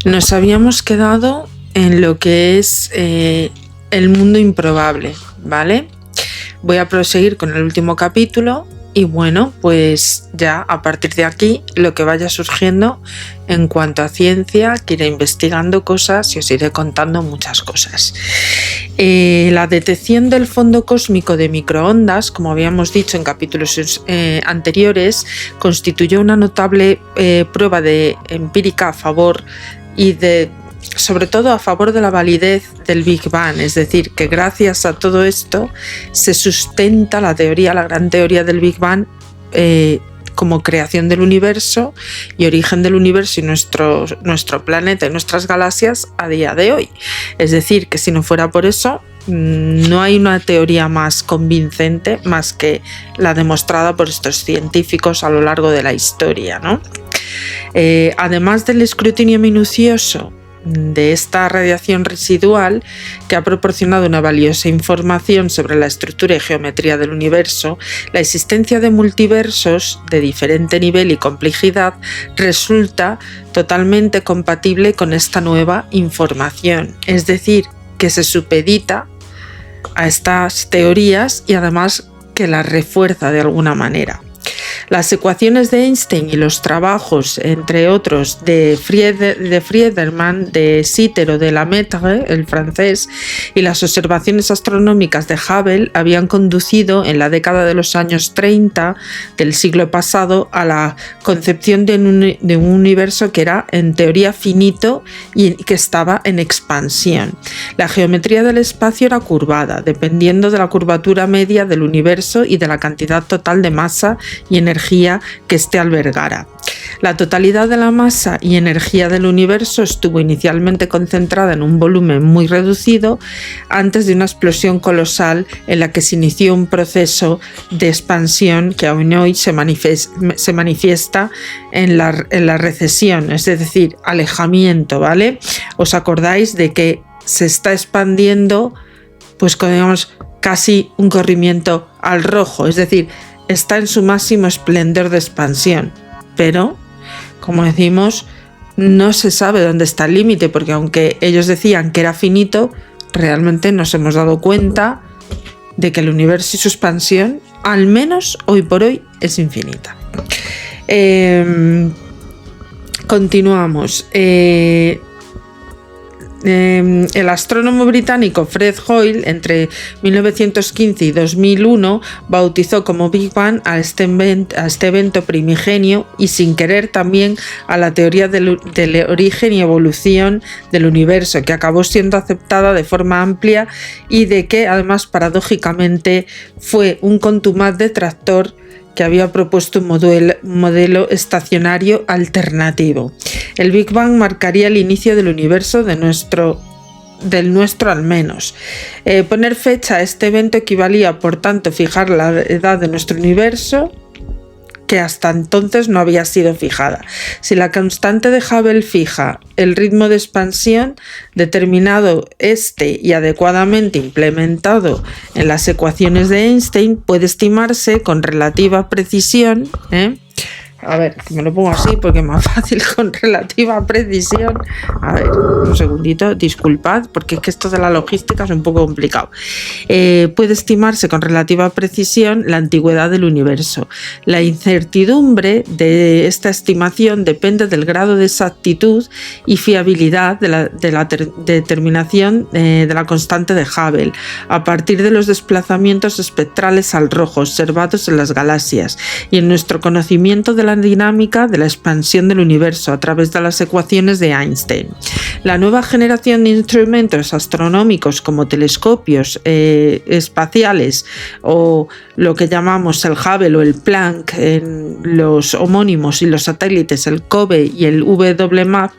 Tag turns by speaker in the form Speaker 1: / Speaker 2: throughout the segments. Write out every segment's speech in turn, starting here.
Speaker 1: Nos habíamos quedado en lo que es el mundo improbable, ¿vale? Voy a proseguir con el último capítulo y bueno, pues ya a partir de aquí lo que vaya surgiendo en cuanto a ciencia, que iré investigando cosas y os iré contando muchas cosas. La detección del fondo cósmico de microondas, como habíamos dicho en capítulos anteriores, constituyó una notable prueba empírica a favor y sobre todo a favor de la validez del Big Bang, es decir, que gracias a todo esto se sustenta la gran teoría del Big Bang como creación del universo y origen del universo y nuestro planeta y nuestras galaxias a día de hoy. Es decir, que si no fuera por eso, no hay una teoría más convincente más que la demostrada por estos científicos a lo largo de la historia, ¿no? Además del escrutinio minucioso de esta radiación residual, que ha proporcionado una valiosa información sobre la estructura y geometría del universo, la existencia de multiversos de diferente nivel y complejidad resulta totalmente compatible con esta nueva información, es decir, que se supedita a estas teorías y además que las refuerza de alguna manera. Las ecuaciones de Einstein y los trabajos, entre otros, de Friedman, de Sitter o de Lemaitre, el francés, y las observaciones astronómicas de Hubble habían conducido en la década de los años 30 del siglo pasado a la concepción de un universo que era en teoría finito y que estaba en expansión. La geometría del espacio era curvada, dependiendo de la curvatura media del universo y de la cantidad total de masa y energía que éste albergara. La totalidad de la masa y energía del universo estuvo inicialmente concentrada en un volumen muy reducido antes de una explosión colosal en la que se inició un proceso de expansión que aún hoy se manifiesta en la recesión, es decir, alejamiento, ¿vale? ¿Os acordáis de que se está expandiendo, pues digamos, casi un corrimiento al rojo? Es decir, está en su máximo esplendor de expansión, pero, como decimos, no se sabe dónde está el límite, porque aunque ellos decían que era finito, realmente nos hemos dado cuenta de que el universo y su expansión, al menos hoy por hoy, es infinita. Continuamos. El astrónomo británico Fred Hoyle, entre 1915 y 2001, bautizó como Big Bang a este evento primigenio y, sin querer, también a la teoría del origen y evolución del universo, que acabó siendo aceptada de forma amplia y de que, además, paradójicamente, fue un contumaz detractor que había propuesto un modelo estacionario alternativo. El Big Bang marcaría el inicio del universo del nuestro al menos. Poner fecha a este evento equivalía, por tanto, fijar la edad de nuestro universo, que hasta entonces no había sido fijada. Si la constante de Hubble fija el ritmo de expansión determinado y adecuadamente implementado en las ecuaciones de Einstein, puede estimarse con relativa precisión, a ver, que me lo pongo así porque es más fácil, con relativa precisión. A ver, un segundito, disculpad, porque es que esto de la logística es un poco complicado. Puede estimarse con relativa precisión la antigüedad del universo. La incertidumbre de esta estimación depende del grado de exactitud y fiabilidad de la determinación de la constante de Hubble, a partir de los desplazamientos espectrales al rojo observados en las galaxias y en nuestro conocimiento de la dinámica de la expansión del universo a través de las ecuaciones de Einstein. La nueva generación de instrumentos astronómicos como telescopios espaciales o lo que llamamos el Hubble o el Planck, en los homónimos, y los satélites, el COBE y el WMAP,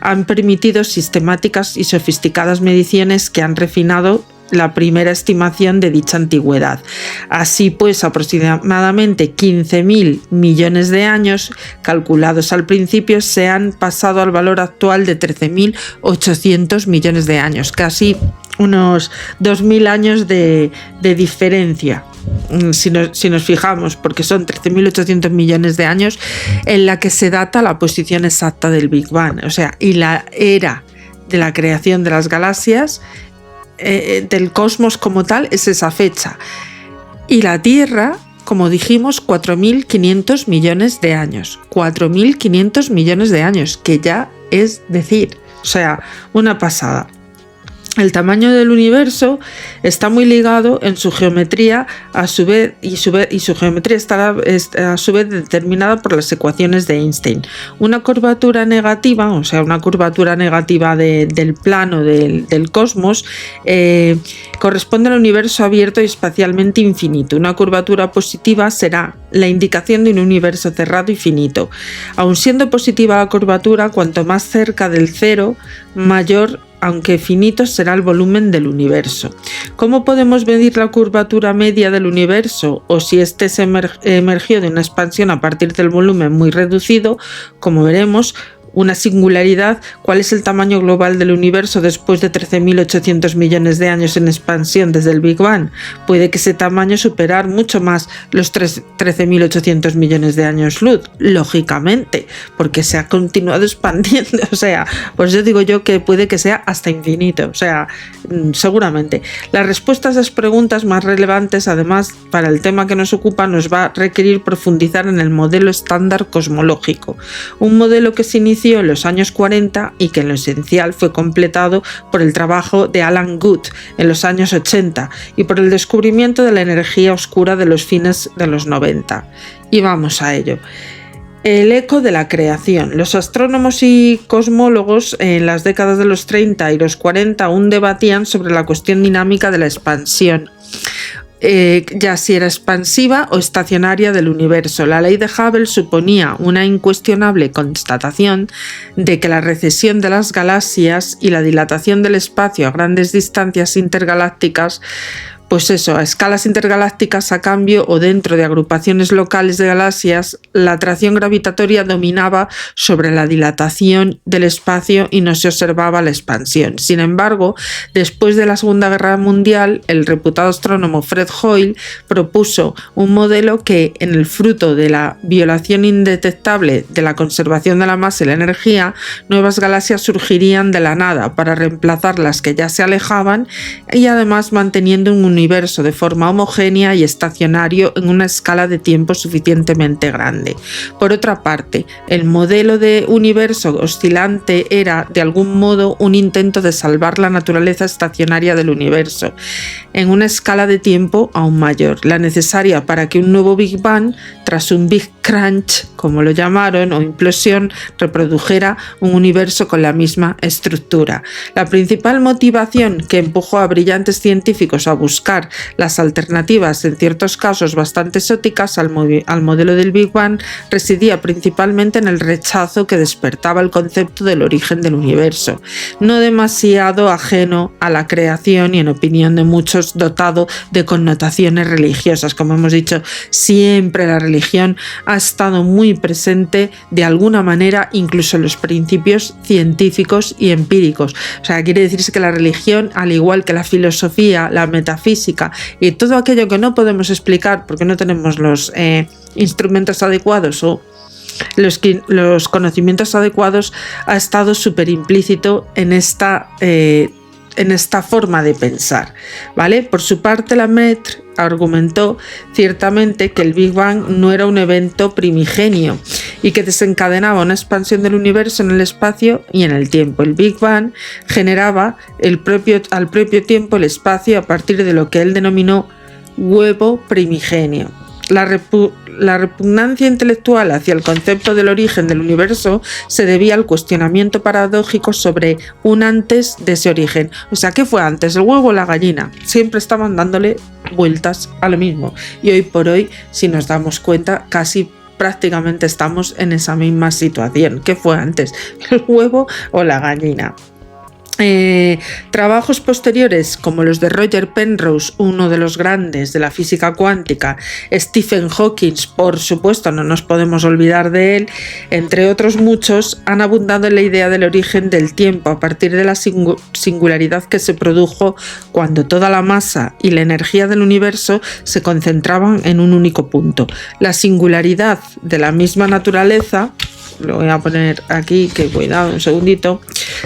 Speaker 1: han permitido sistemáticas y sofisticadas mediciones que han refinado la primera estimación de dicha antigüedad. Así pues, aproximadamente 15.000 millones de años, calculados al principio, se han pasado al valor actual de 13.800 millones de años, casi unos 2.000 años de diferencia. si nos fijamos, porque son 13.800 millones de años en la que se data la posición exacta del Big Bang. O sea, y la era de la creación de las galaxias, del cosmos como tal, es esa fecha. Y la Tierra, como dijimos, 4.500 millones de años. 4.500 millones de años, que ya es decir, o sea, una pasada. El tamaño del universo está muy ligado en su geometría, y su geometría estará a su vez determinada por las ecuaciones de Einstein. Una curvatura negativa, o sea, una curvatura negativa del plano del cosmos, corresponde al universo abierto y espacialmente infinito. Una curvatura positiva será la indicación de un universo cerrado y finito. Aun siendo positiva la curvatura, cuanto más cerca del cero, mayor, aunque finito, será el volumen del universo. ¿Cómo podemos medir la curvatura media del universo? O si éste se emergió de una expansión a partir del volumen muy reducido, como veremos, una singularidad, ¿cuál es el tamaño global del universo después de 13.800 millones de años en expansión desde el Big Bang? Puede que ese tamaño superar mucho más los 13.800 millones de años luz, lógicamente, porque se ha continuado expandiendo, o sea, por eso digo yo que puede que sea hasta infinito, o sea, seguramente. La respuesta a esas preguntas más relevantes, además, para el tema que nos ocupa, nos va a requerir profundizar en el modelo estándar cosmológico, un modelo que se inició en los años 40 y que en lo esencial fue completado por el trabajo de Alan Guth en los años 80 y por el descubrimiento de la energía oscura de los fines de los 90. Y vamos a ello. El eco de la creación. Los astrónomos y cosmólogos en las décadas de los 30 y los 40 aún debatían sobre la cuestión dinámica de la expansión. Ya si era expansiva o estacionaria del universo. La ley de Hubble suponía una incuestionable constatación de que la recesión de las galaxias y la dilatación del espacio a grandes distancias intergalácticas, pues eso, a escalas intergalácticas a cambio o dentro de agrupaciones locales de galaxias, la atracción gravitatoria dominaba sobre la dilatación del espacio y no se observaba la expansión. Sin embargo, después de la Segunda Guerra Mundial, el reputado astrónomo Fred Hoyle propuso un modelo que, en el fruto de la violación indetectable de la conservación de la masa y la energía, nuevas galaxias surgirían de la nada para reemplazar las que ya se alejaban y además manteniendo un universo de forma homogénea y estacionario en una escala de tiempo suficientemente grande. Por otra parte, el modelo de universo oscilante era, de algún modo, un intento de salvar la naturaleza estacionaria del universo, en una escala de tiempo aún mayor, la necesaria para que un nuevo Big Bang, tras un Big Crunch, como lo llamaron, o implosión, reprodujera un universo con la misma estructura. La principal motivación que empujó a brillantes científicos a buscar las alternativas, en ciertos casos bastante exóticas, al modelo del Big Bang residía principalmente en el rechazo que despertaba el concepto del origen del universo, no demasiado ajeno a la creación y, en opinión de muchos, dotado de connotaciones religiosas. Como hemos dicho, siempre la religión ha estado muy presente de alguna manera, incluso en los principios científicos y empíricos. O sea, quiere decirse que la religión, al igual que la filosofía, la metafísica y todo aquello que no podemos explicar porque no tenemos los instrumentos adecuados o los conocimientos adecuados, ha estado súper implícito en esta forma de pensar, ¿vale? Por su parte, Lemaitre argumentó ciertamente que el Big Bang no era un evento primigenio y que desencadenaba una expansión del universo en el espacio y en el tiempo. El Big Bang generaba al propio tiempo el espacio a partir de lo que él denominó huevo primigenio. La repugnancia intelectual hacia el concepto del origen del universo se debía al cuestionamiento paradójico sobre un antes de ese origen. O sea, ¿qué fue antes, el huevo o la gallina? Siempre estaban dándole vueltas a lo mismo. Y hoy por hoy, si nos damos cuenta, casi prácticamente estamos en esa misma situación. ¿Qué fue antes, el huevo o la gallina? Trabajos posteriores como los de Roger Penrose, uno de los grandes de la física cuántica, Stephen Hawking, por supuesto, no nos podemos olvidar de él, entre otros muchos, han abundado en la idea del origen del tiempo a partir de la singularidad que se produjo cuando toda la masa y la energía del universo se concentraban en un único punto. La singularidad de la misma naturaleza, lo voy a poner aquí, que cuidado un segundito,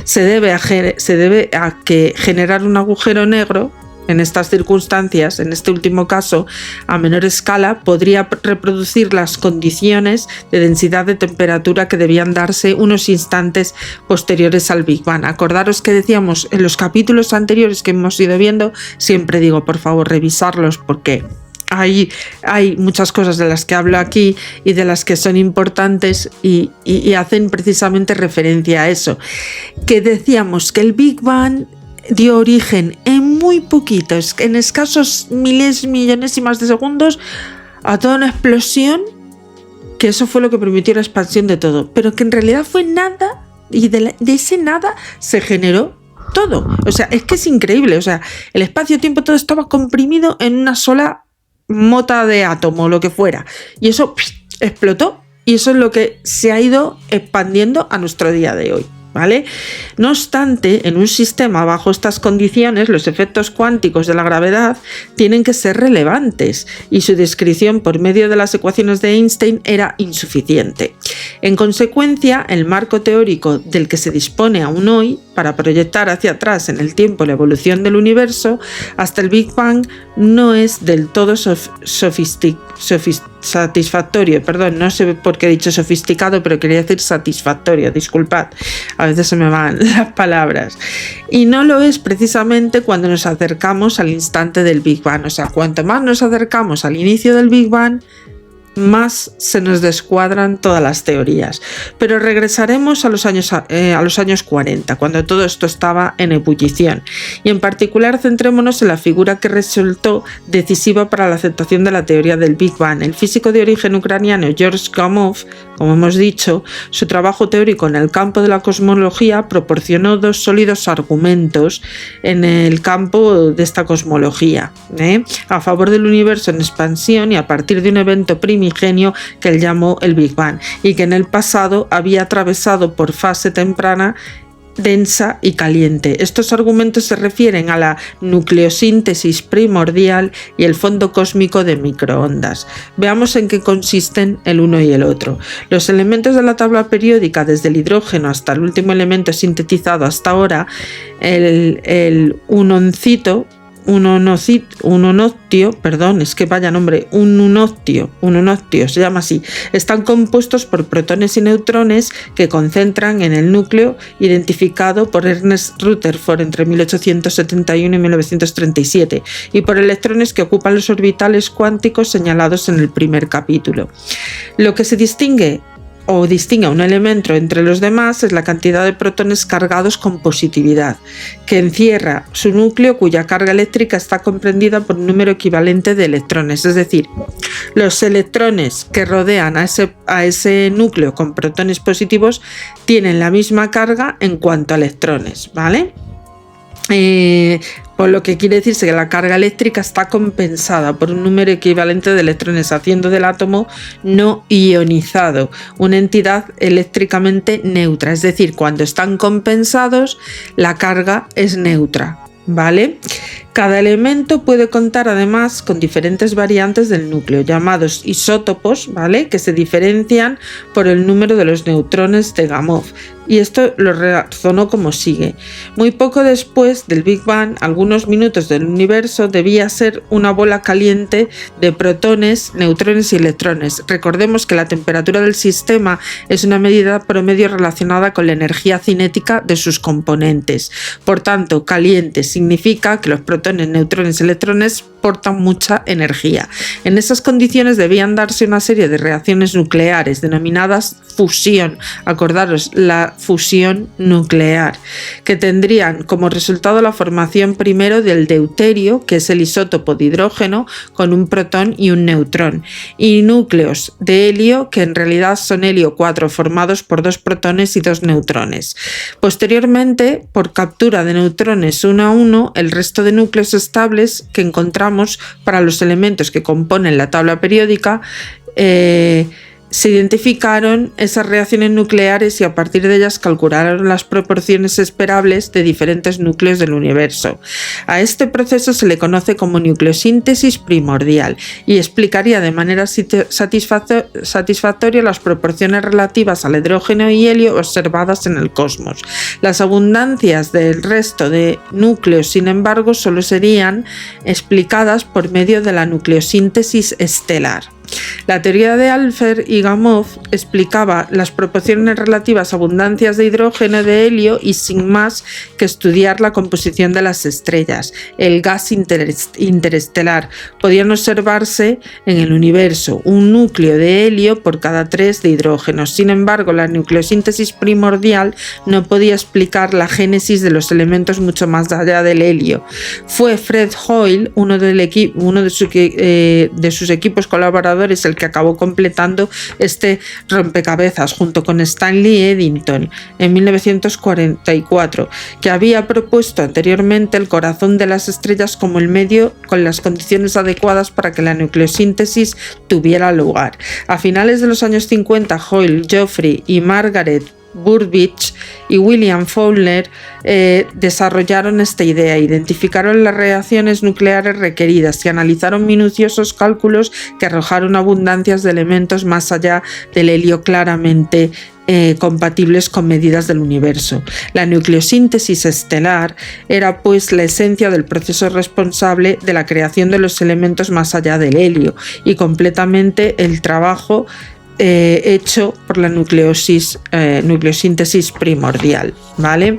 Speaker 1: se debe a que generar un agujero negro en estas circunstancias, en este último caso, a menor escala, podría reproducir las condiciones de densidad de temperatura que debían darse unos instantes posteriores al Big Bang. Acordaros que decíamos en los capítulos anteriores que hemos ido viendo, siempre digo, por favor, revisarlos porque hay muchas cosas de las que hablo aquí y de las que son importantes y hacen precisamente referencia a eso. Que decíamos que el Big Bang dio origen en muy poquitos, en escasos miles, millonésimas de segundos, a toda una explosión, que eso fue lo que permitió la expansión de todo, pero que en realidad fue nada y de ese nada se generó todo. O sea, es que es increíble. O sea, el espacio-tiempo todo estaba comprimido en una sola mota de átomo o lo que fuera, y eso explotó, y eso es lo que se ha ido expandiendo a nuestro día de hoy, ¿vale? No obstante, en un sistema bajo estas condiciones, los efectos cuánticos de la gravedad tienen que ser relevantes y su descripción por medio de las ecuaciones de Einstein era insuficiente. En consecuencia, el marco teórico del que se dispone aún hoy para proyectar hacia atrás en el tiempo la evolución del universo hasta el Big Bang no es del todo satisfactorio. Perdón, no sé por qué he dicho sofisticado, pero quería decir satisfactorio, disculpad, a veces se me van las palabras. Y no lo es precisamente cuando nos acercamos al instante del Big Bang. O sea, cuanto más nos acercamos al inicio del Big Bang, más se nos descuadran todas las teorías. Pero regresaremos a los años 40, cuando todo esto estaba en ebullición, y en particular centrémonos en la figura que resultó decisiva para la aceptación de la teoría del Big Bang. El físico de origen ucraniano George Gamow, como hemos dicho, su trabajo teórico en el campo de la cosmología proporcionó dos sólidos argumentos en el campo de esta cosmología, a favor del universo en expansión y a partir de un evento primigenio que él llamó el Big Bang, y que en el pasado había atravesado por fase temprana, densa y caliente. Estos argumentos se refieren a la nucleosíntesis primordial y el fondo cósmico de microondas. Veamos en qué consisten el uno y el otro. Los elementos de la tabla periódica, desde el hidrógeno hasta el último elemento sintetizado hasta ahora, el unonoctio, se llama así, están compuestos por protones y neutrones que concentran en el núcleo identificado por Ernest Rutherford entre 1871 y 1937 y por electrones que ocupan los orbitales cuánticos señalados en el primer capítulo. Lo que se distingue a un elemento entre los demás es la cantidad de protones cargados con positividad, que encierra su núcleo, cuya carga eléctrica está comprendida por un número equivalente de electrones. Es decir, los electrones que rodean a ese núcleo con protones positivos tienen la misma carga en cuanto a electrones, ¿vale? Por lo que quiere decirse que la carga eléctrica está compensada por un número equivalente de electrones, haciendo del átomo no ionizado una entidad eléctricamente neutra. Es decir, cuando están compensados, la carga es neutra, ¿vale? Cada elemento puede contar además con diferentes variantes del núcleo, llamados isótopos, ¿vale?, que se diferencian por el número de los neutrones de Gamow. Y esto lo razonó como sigue. Muy poco después del Big Bang, algunos minutos del universo debía ser una bola caliente de protones, neutrones y electrones. Recordemos que la temperatura del sistema es una medida promedio relacionada con la energía cinética de sus componentes. Por tanto, caliente significa que los protones, neutrones y electrones soportan mucha energía. En esas condiciones debían darse una serie de reacciones nucleares denominadas fusión, acordaros, la fusión nuclear, que tendrían como resultado la formación primero del deuterio, que es el isótopo de hidrógeno con un protón y un neutrón, y núcleos de helio, que en realidad son helio 4 formados por 2 protones y 2 neutrones. Posteriormente, por captura de neutrones uno a uno, el resto de núcleos estables que encontramos para los elementos que componen la tabla periódica, se identificaron esas reacciones nucleares y a partir de ellas calcularon las proporciones esperables de diferentes núcleos del universo. A este proceso se le conoce como nucleosíntesis primordial y explicaría de manera satisfactoria las proporciones relativas al hidrógeno y helio observadas en el cosmos. Las abundancias del resto de núcleos, sin embargo, solo serían explicadas por medio de la nucleosíntesis estelar. La teoría de Alpher y Gamow explicaba las proporciones relativas a abundancias de hidrógeno y de helio y sin más que estudiar la composición de las estrellas, el gas interestelar. Podían observarse en el universo un núcleo de helio por cada 3 de hidrógeno. Sin embargo, la nucleosíntesis primordial no podía explicar la génesis de los elementos mucho más allá del helio. Fue Fred Hoyle, uno de sus equipos colaboradores, el que acabó completando este rompecabezas junto con Stanley Eddington en 1944, que había propuesto anteriormente el corazón de las estrellas como el medio con las condiciones adecuadas para que la nucleosíntesis tuviera lugar. A finales de los años 50, Hoyle, Geoffrey y Margaret Burbidge y William Fowler desarrollaron esta idea, identificaron las reacciones nucleares requeridas y analizaron minuciosos cálculos que arrojaron abundancias de elementos más allá del helio claramente compatibles con medidas del universo. La nucleosíntesis estelar era pues la esencia del proceso responsable de la creación de los elementos más allá del helio y completamente el trabajo hecho por la nucleosíntesis primordial, ¿vale?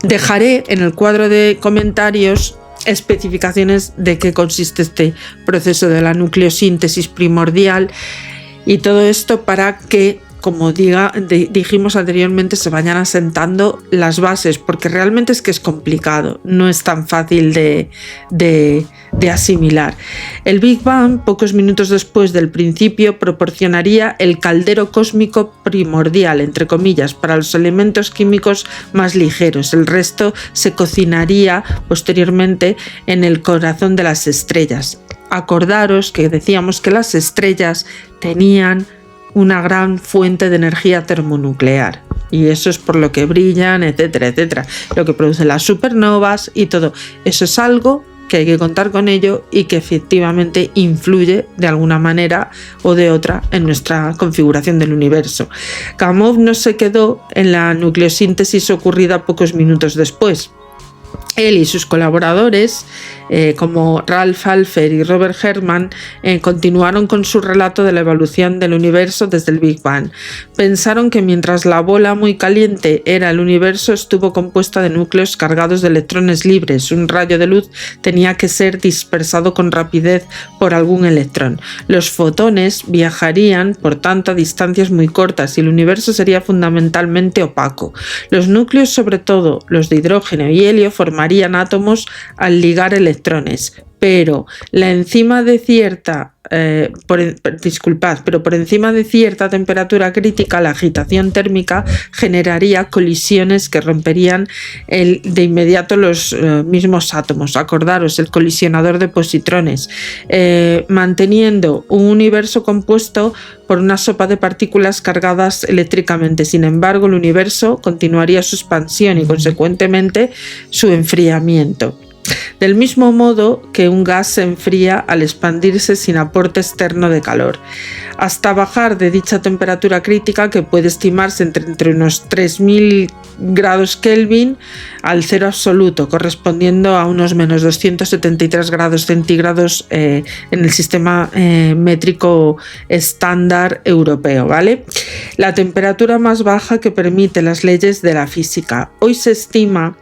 Speaker 1: Dejaré en el cuadro de comentarios especificaciones de qué consiste este proceso de la nucleosíntesis primordial y todo esto para que, como dijimos anteriormente, se vayan asentando las bases, porque realmente es que es complicado, no es tan fácil de asimilar. El Big Bang, pocos minutos después del principio, proporcionaría el caldero cósmico primordial, entre comillas, para los elementos químicos más ligeros. El resto se cocinaría posteriormente en el corazón de las estrellas. Acordaros que decíamos que las estrellas tenían una gran fuente de energía termonuclear y eso es por lo que brillan, etcétera, etcétera, lo que producen las supernovas y todo. Eso es algo que hay que contar con ello y que efectivamente influye de alguna manera o de otra en nuestra configuración del universo. Gamow no se quedó en la nucleosíntesis ocurrida pocos minutos después. Él y sus colaboradores, como Ralph Alpher y Robert Herman, continuaron con su relato de la evolución del universo desde el Big Bang. Pensaron que mientras la bola muy caliente era el universo, estuvo compuesta de núcleos cargados de electrones libres. Un rayo de luz tenía que ser dispersado con rapidez por algún electrón. Los fotones viajarían, por tanto, a distancias muy cortas y el universo sería fundamentalmente opaco. Los núcleos, sobre todo los de hidrógeno y helio, formarían átomos al ligar electrones, pero por encima de cierta temperatura crítica, la agitación térmica generaría colisiones que romperían de inmediato los mismos átomos. Acordaros, el colisionador de positrones, manteniendo un universo compuesto por una sopa de partículas cargadas eléctricamente. Sin embargo, el universo continuaría su expansión y, consecuentemente, su enfriamiento. Del mismo modo que un gas se enfría al expandirse sin aporte externo de calor, hasta bajar de dicha temperatura crítica, que puede estimarse entre unos 3000 grados Kelvin al cero absoluto, correspondiendo a unos menos 273 grados centígrados en el sistema métrico estándar europeo, ¿vale? La temperatura más baja que permite las leyes de la física. Hoy se estima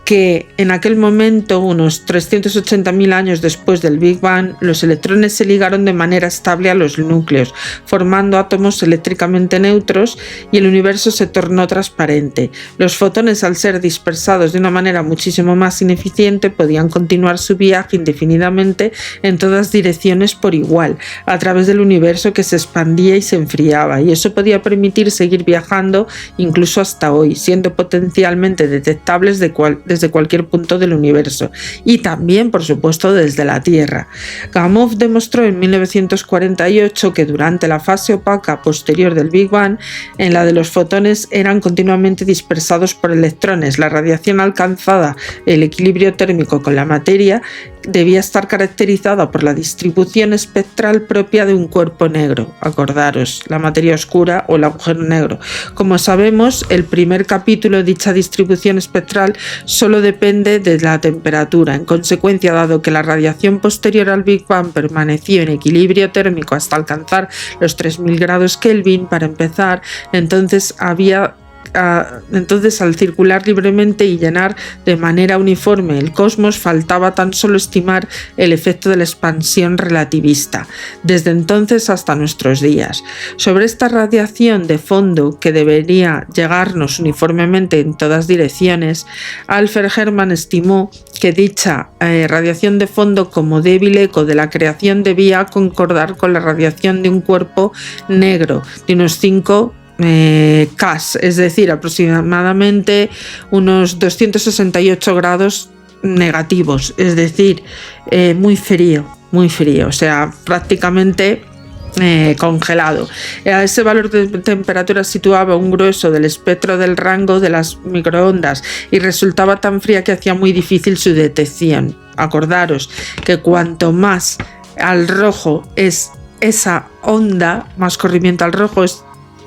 Speaker 1: que en aquel momento, unos 380.000 años después del Big Bang, los electrones se ligaron de manera estable a los núcleos, formando átomos eléctricamente neutros y el universo se tornó transparente. Los fotones, al ser dispersados de una manera muchísimo más ineficiente, podían continuar su viaje indefinidamente en todas direcciones por igual, a través del universo que se expandía y se enfriaba, y eso podía permitir seguir viajando incluso hasta hoy, siendo potencialmente detectables desde cualquier punto del universo y también, por supuesto, desde la Tierra. Gamow demostró en 1948 que durante la fase opaca posterior del Big Bang, en la de los fotones eran continuamente dispersados por electrones. La radiación alcanzada, el equilibrio térmico con la materia, debía estar caracterizada por la distribución espectral propia de un cuerpo negro. Acordaros, la materia oscura o el agujero negro. Como sabemos, el primer capítulo de dicha distribución espectral solo depende de la temperatura. En consecuencia, dado que la radiación posterior al Big Bang permaneció en equilibrio térmico hasta alcanzar los 3000 grados Kelvin, para empezar, entonces al circular libremente y llenar de manera uniforme el cosmos, faltaba tan solo estimar el efecto de la expansión relativista, desde entonces hasta nuestros días. Sobre esta radiación de fondo, que debería llegarnos uniformemente en todas direcciones, Alfred Hermann estimó que dicha radiación de fondo, como débil eco de la creación, debía concordar con la radiación de un cuerpo negro de unos 5 Ks, es decir, aproximadamente unos 268 grados negativos, es decir, muy frío, o sea, prácticamente congelado. A ese valor de temperatura situaba un grueso del espectro del rango de las microondas y resultaba tan fría que hacía muy difícil su detección. Acordaros que cuanto más al rojo es esa onda, más corrimiento al rojo,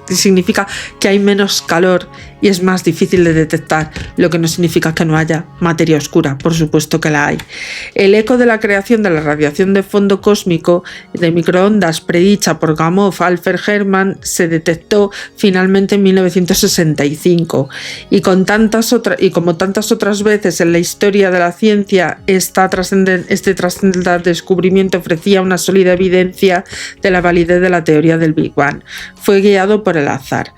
Speaker 1: significa que hay menos calor y es más difícil de detectar, lo que no significa que no haya materia oscura, por supuesto que la hay. El eco de la creación de la radiación de fondo cósmico de microondas predicha por Gamow, Alfred Hermann, se detectó finalmente en 1965 y como tantas otras veces en la historia de la ciencia, este trascendental descubrimiento ofrecía una sólida evidencia de la validez de la teoría del Big Bang. Fue guiado por el azar.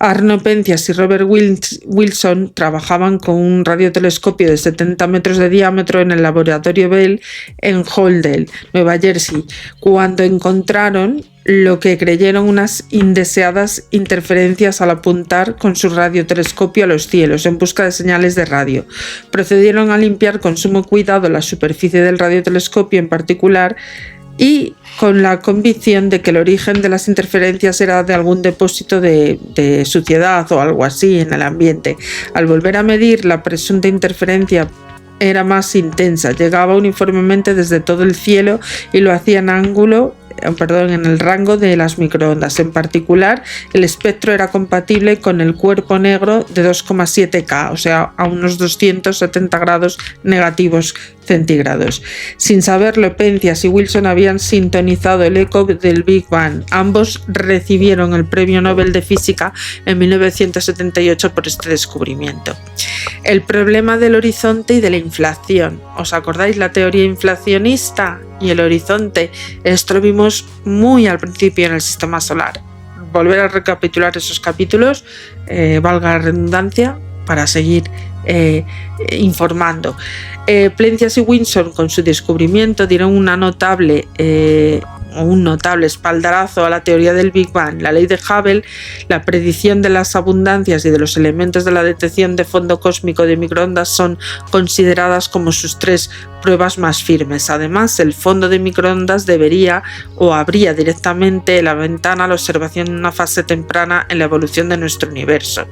Speaker 1: Arno Penzias y Robert Wilson trabajaban con un radiotelescopio de 70 metros de diámetro en el laboratorio Bell en Holden, Nueva Jersey, cuando encontraron lo que creyeron unas indeseadas interferencias al apuntar con su radiotelescopio a los cielos en busca de señales de radio. Procedieron a limpiar con sumo cuidado la superficie del radiotelescopio en particular, y con la convicción de que el origen de las interferencias era de algún depósito de suciedad o algo así en el ambiente. Al volver a medir, la presunta interferencia era más intensa, llegaba uniformemente desde todo el cielo y lo hacía en el rango de las microondas. En particular, el espectro era compatible con el cuerpo negro de 2,7 K, o sea, a unos 270 grados negativos centígrados. Sin saberlo, Penzias y Wilson habían sintonizado el eco del Big Bang. Ambos recibieron el Premio Nobel de Física en 1978 por este descubrimiento. El problema del horizonte y de la inflación. ¿Os acordáis la teoría inflacionista y el horizonte? Esto lo vimos muy al principio en el sistema solar. Volver a recapitular esos capítulos, valga la redundancia, para seguir informando. Penzias y Wilson, con su descubrimiento, dieron un notable espaldarazo a la teoría del Big Bang. La ley de Hubble, la predicción de las abundancias y de los elementos de la detección de fondo cósmico de microondas son consideradas como sus 3 pruebas más firmes. Además, el fondo de microondas debería o abría directamente la ventana a la observación en una fase temprana en la evolución de nuestro universo.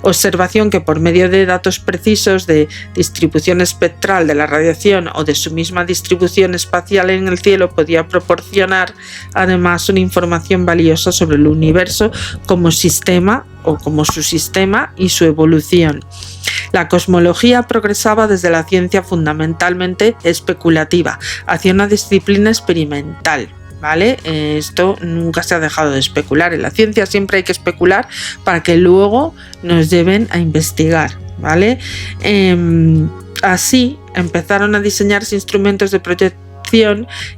Speaker 1: Observación que, por medio de datos precisos de distribución espectral de la radiación o de su misma distribución espacial en el cielo, podía proporcionar además una información valiosa sobre el universo como sistema o como su sistema y su evolución. La cosmología progresaba desde la ciencia fundamentalmente especulativa hacia una disciplina experimental. ¿Vale? Esto nunca se ha dejado de especular. En la ciencia siempre hay que especular para que luego nos lleven a investigar. ¿vale? Así empezaron a diseñarse instrumentos de proyección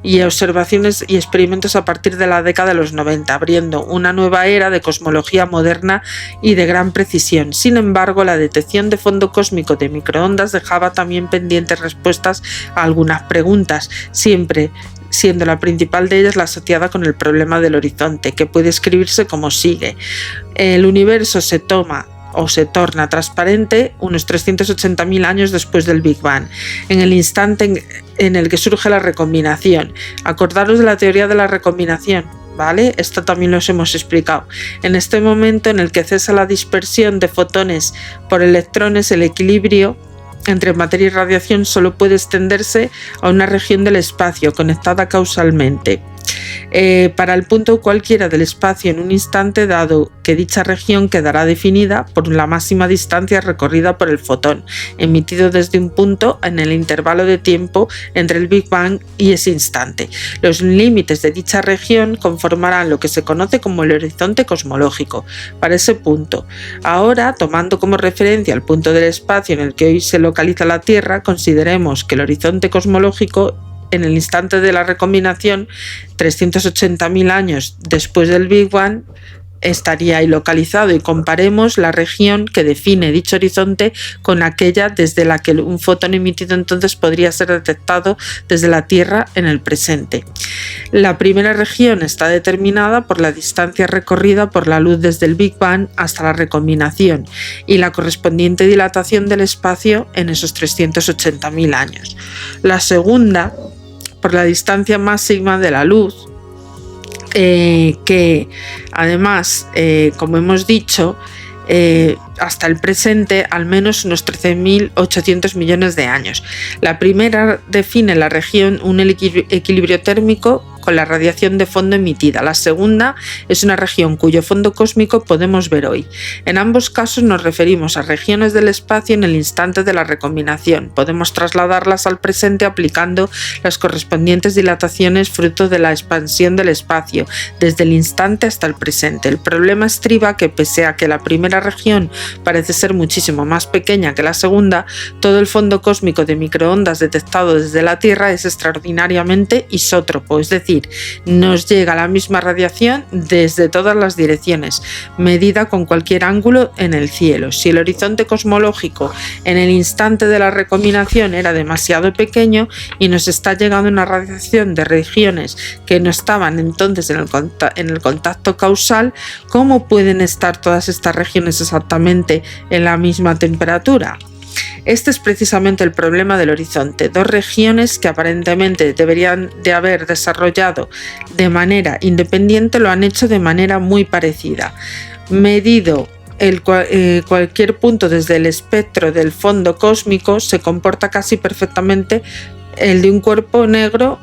Speaker 1: y observaciones y experimentos a partir de la década de los 90, abriendo una nueva era de cosmología moderna y de gran precisión. Sin embargo, la detección de fondo cósmico de microondas dejaba también pendientes respuestas a algunas preguntas, siempre siendo la principal de ellas la asociada con el problema del horizonte, que puede escribirse como sigue. El universo se torna transparente unos 380.000 años después del Big Bang, en el instante en el que surge la recombinación. Acordaros de la teoría de la recombinación, ¿vale? Esto también los hemos explicado. En este momento en el que cesa la dispersión de fotones por electrones, el equilibrio entre materia y radiación solo puede extenderse a una región del espacio conectada causalmente. Para el punto cualquiera del espacio en un instante, dado que dicha región quedará definida por la máxima distancia recorrida por el fotón, emitido desde un punto en el intervalo de tiempo entre el Big Bang y ese instante. Los límites de dicha región conformarán lo que se conoce como el horizonte cosmológico para ese punto. Ahora, tomando como referencia el punto del espacio en el que hoy se localiza la Tierra, consideremos que el horizonte cosmológico en el instante de la recombinación, 380.000 años después del Big Bang, estaría ahí localizado, y comparemos la región que define dicho horizonte con aquella desde la que un fotón emitido entonces podría ser detectado desde la Tierra en el presente. La primera región está determinada por la distancia recorrida por la luz desde el Big Bang hasta la recombinación y la correspondiente dilatación del espacio en esos 380.000 años. La segunda, por la distancia máxima de la luz, que además, como hemos dicho, hasta el presente al menos unos 13.800 millones de años. La primera define la región un equilibrio térmico con la radiación de fondo emitida. La segunda es una región cuyo fondo cósmico podemos ver hoy. En ambos casos nos referimos a regiones del espacio en el instante de la recombinación. Podemos trasladarlas al presente aplicando las correspondientes dilataciones fruto de la expansión del espacio desde el instante hasta el presente. El problema estriba que, pese a que la primera región parece ser muchísimo más pequeña que la segunda, todo el fondo cósmico de microondas detectado desde la Tierra es extraordinariamente isótropo, es decir, nos llega la misma radiación desde todas las direcciones, medida con cualquier ángulo en el cielo. Si el horizonte cosmológico en el instante de la recombinación era demasiado pequeño y nos está llegando una radiación de regiones que no estaban entonces en el contacto causal, ¿cómo pueden estar todas estas regiones exactamente en la misma temperatura? Este es precisamente el problema del horizonte. Dos regiones que aparentemente deberían de haber desarrollado de manera independiente lo han hecho de manera muy parecida. Medido cualquier punto desde el espectro del fondo cósmico, se comporta casi perfectamente el de un cuerpo negro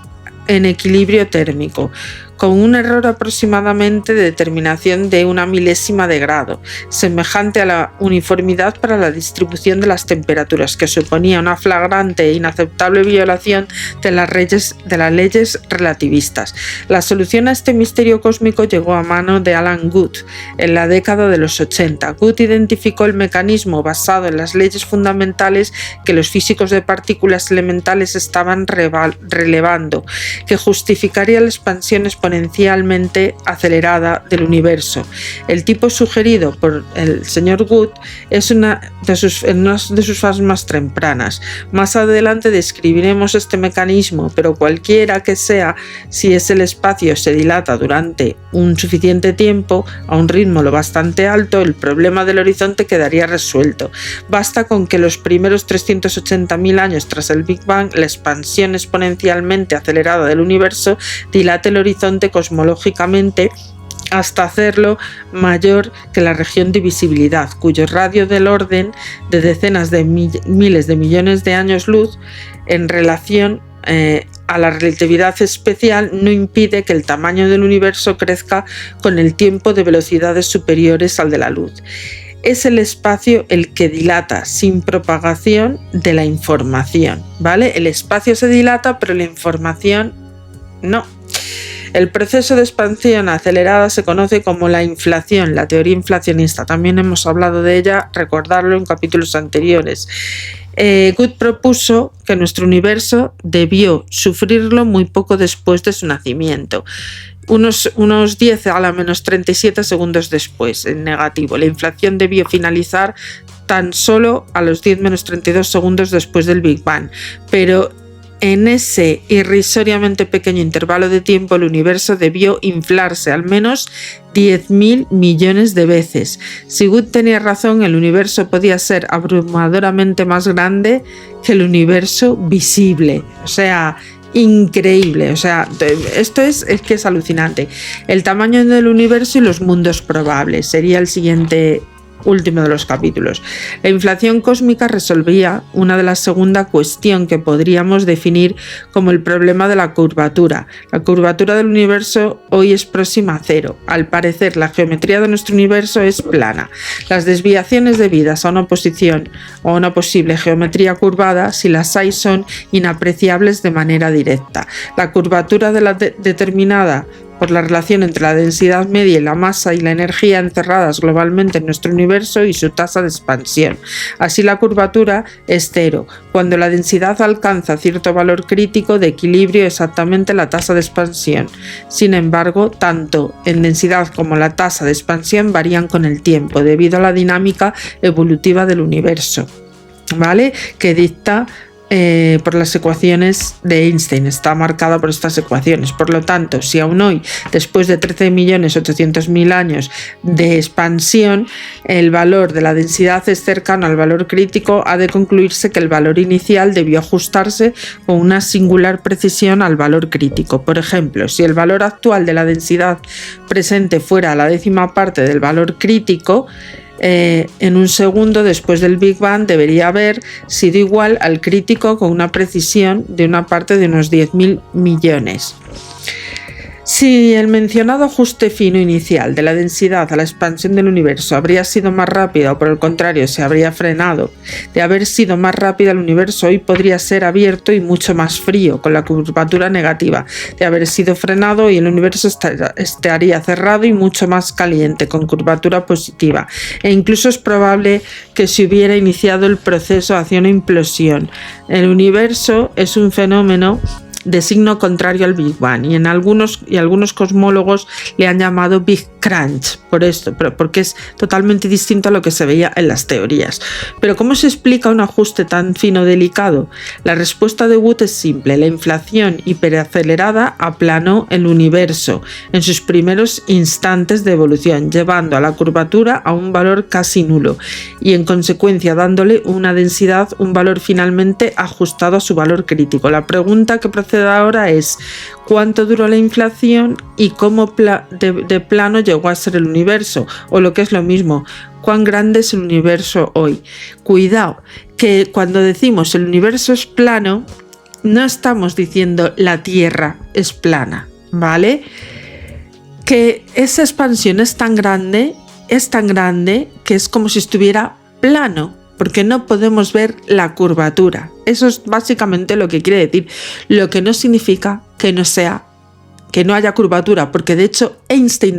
Speaker 1: en equilibrio térmico, con un error aproximadamente de determinación de 1 milésima de grado, semejante a la uniformidad para la distribución de las temperaturas, que suponía una flagrante e inaceptable violación de las leyes relativistas. La solución a este misterio cósmico llegó a mano de Alan Guth en la década de los 80. Guth identificó el mecanismo basado en las leyes fundamentales que los físicos de partículas elementales estaban relevando, que justificaría la expansión exponencialmente acelerada del universo. El tipo sugerido por el señor Guth es una de sus fases más tempranas. Más adelante describiremos este mecanismo, pero cualquiera que sea, si es el espacio se dilata durante un suficiente tiempo a un ritmo lo bastante alto, el problema del horizonte quedaría resuelto. Basta con que los primeros 380.000 años tras el Big Bang, la expansión exponencialmente acelerada del universo dilate el horizonte cosmológicamente hasta hacerlo mayor que la región de visibilidad, cuyo radio del orden de decenas de miles de millones de años luz en relación a la relatividad especial no impide que el tamaño del universo crezca con el tiempo de velocidades superiores al de la luz. Es el espacio el que dilata sin propagación de la información, ¿vale? El espacio se dilata, pero la información no. El proceso de expansión acelerada se conoce como la inflación, la teoría inflacionista. También hemos hablado de ella, recordarlo en capítulos anteriores. Good propuso que nuestro universo debió sufrirlo muy poco después de su nacimiento. Unos 10 a la menos 37 segundos después, en negativo. La inflación debió finalizar tan solo a los 10 menos 32 segundos después del Big Bang, pero en ese irrisoriamente pequeño intervalo de tiempo el universo debió inflarse al menos 10.000 millones de veces. Si Good tenía razón, el universo podía ser abrumadoramente más grande que el universo visible. O sea, increíble, o sea, esto es que es alucinante. El tamaño del universo y los mundos probables sería el siguiente último de los capítulos. La inflación cósmica resolvía una de la segunda cuestión que podríamos definir como el problema de la curvatura. La curvatura del universo hoy es próxima a cero. Al parecer, la geometría de nuestro universo es plana. Las desviaciones debidas a una posición o a una posible geometría curvada, si las hay, son inapreciables de manera directa. La curvatura de la determinada por la relación entre la densidad media y la masa y la energía encerradas globalmente en nuestro universo y su tasa de expansión. Así, la curvatura es cero. Cuando la densidad alcanza cierto valor crítico de equilibrio, exactamente la tasa de expansión. Sin embargo, tanto en densidad como la tasa de expansión varían con el tiempo, debido a la dinámica evolutiva del universo, ¿vale? Que dicta por las ecuaciones de Einstein, está marcada por estas ecuaciones. Por lo tanto, si aún hoy, después de 13.800.000 años de expansión, el valor de la densidad es cercano al valor crítico, ha de concluirse que el valor inicial debió ajustarse con una singular precisión al valor crítico. Por ejemplo, si el valor actual de la densidad presente fuera la décima parte del valor crítico, en un segundo después del Big Bang debería haber sido igual al crítico con una precisión de una parte de unos 10.000 millones. Si el mencionado ajuste fino inicial de la densidad a la expansión del universo habría sido más rápido o por el contrario se habría frenado, de haber sido más rápida el universo hoy podría ser abierto y mucho más frío, con la curvatura negativa. De haber sido frenado y el universo estaría cerrado y mucho más caliente, con curvatura positiva. E incluso es probable que se hubiera iniciado el proceso hacia una implosión. El universo es un fenómeno de signo contrario al Big Bang y algunos cosmólogos le han llamado Big Crunch por esto, porque es totalmente distinto a lo que se veía en las teorías. Pero ¿cómo se explica un ajuste tan fino delicado? La respuesta de Wood es simple: la inflación hiperacelerada aplanó el universo en sus primeros instantes de evolución, llevando a la curvatura a un valor casi nulo y en consecuencia dándole una densidad, un valor finalmente ajustado a su valor crítico. La pregunta que procede ahora es: ¿cuánto duró la inflación y cómo de plano llegó a ser el universo? O lo que es lo mismo, ¿cuán grande es el universo hoy? Cuidado, que cuando decimos el universo es plano, no estamos diciendo la Tierra es plana, ¿vale? Que esa expansión es tan grande que es como si estuviera plano, porque no podemos ver la curvatura. Eso es básicamente lo que quiere decir, lo que no significa que no haya curvatura, porque de hecho Einstein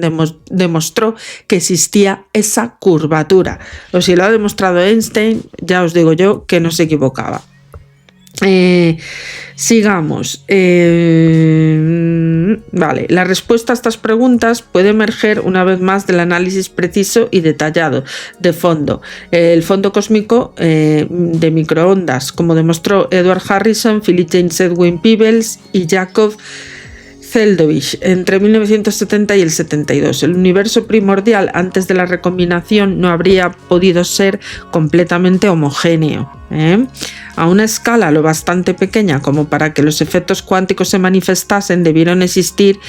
Speaker 1: demostró que existía esa curvatura. O si lo ha demostrado Einstein, ya os digo yo que no se equivocaba. Sigamos. Vale, la respuesta a estas preguntas puede emerger una vez más del análisis preciso y detallado de fondo. El fondo cósmico de microondas, como demostró Edward Harrison, Philip James Edwin Peebles y Jacob Zeldovich entre 1970 y el 72. El universo primordial antes de la recombinación no habría podido ser completamente homogéneo, A una escala lo bastante pequeña como para que los efectos cuánticos se manifestasen, debieron existir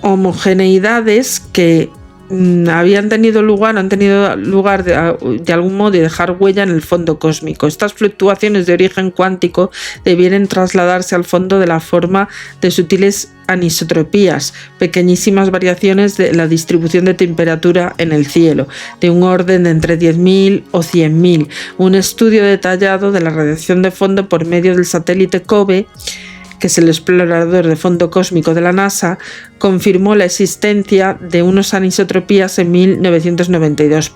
Speaker 1: homogeneidades que han tenido lugar de algún modo y dejar huella en el fondo cósmico. Estas fluctuaciones de origen cuántico debieron trasladarse al fondo de la forma de sutiles anisotropías, pequeñísimas variaciones de la distribución de temperatura en el cielo, de un orden de entre 10.000 o 100.000. Un estudio detallado de la radiación de fondo por medio del satélite COBE que es el explorador de fondo cósmico de la NASA, confirmó la existencia de unos anisotropías en 1992.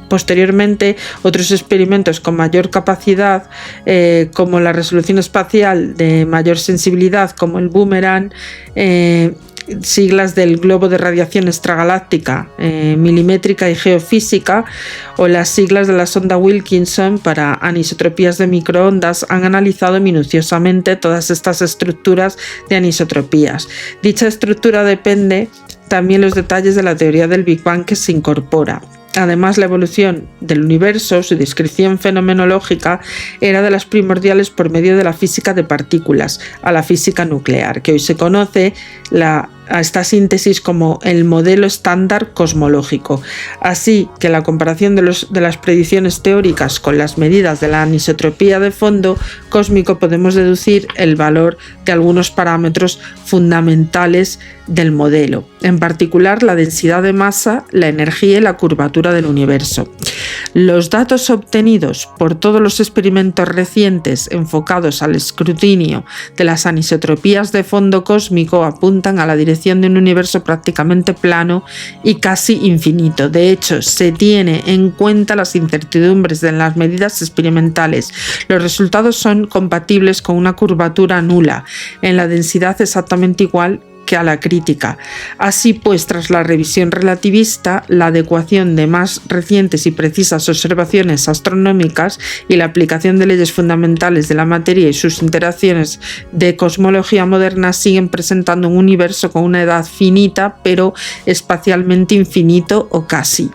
Speaker 1: Posteriormente, otros experimentos con mayor capacidad, como la resolución espacial de mayor sensibilidad, como el Boomerang, siglas del globo de radiación extragaláctica, milimétrica y geofísica, o las siglas de la sonda Wilkinson para anisotropías de microondas, han analizado minuciosamente todas estas estructuras de anisotropías. Dicha estructura depende también los detalles de la teoría del Big Bang que se incorpora. Además, la evolución del universo, su descripción fenomenológica, era de las primordiales por medio de la física de partículas a la física nuclear, que hoy se conoce a esta síntesis como el modelo estándar cosmológico. Así que la comparación de las predicciones teóricas con las medidas de la anisotropía de fondo cósmico podemos deducir el valor de algunos parámetros fundamentales del modelo, en particular la densidad de masa, la energía y la curvatura del universo. Los datos obtenidos por todos los experimentos recientes enfocados al escrutinio de las anisotropías de fondo cósmico apuntan a la dirección de un universo prácticamente plano y casi infinito. De hecho, se tiene en cuenta las incertidumbres de las medidas experimentales. Los resultados son compatibles con una curvatura nula en la densidad exactamente igual que a la crítica. Así pues, tras la revisión relativista, la adecuación de más recientes y precisas observaciones astronómicas y la aplicación de leyes fundamentales de la materia y sus interacciones de cosmología moderna siguen presentando un universo con una edad finita, pero espacialmente infinito o casi.